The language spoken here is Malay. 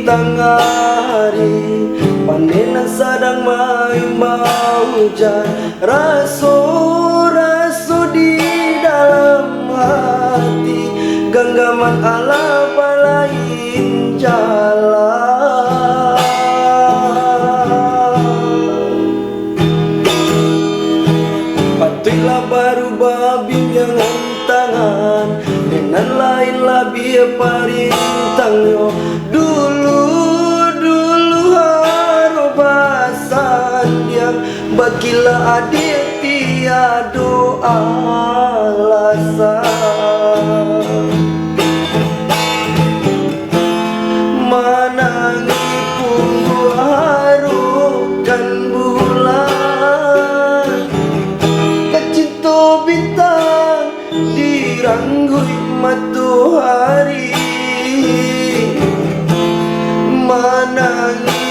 bintang hari, panenan sadang mau hujan. Rasu-rasu di dalam hati, genggaman ala lain jalan. Patuilah baru babim yang tangan, dengan lainlah biar parintangnya. Dulu harobasan yang bagilah adik tiado alasan. Manangi punggu harukan bulan, kecinto bintang diranggui matahari. Manangi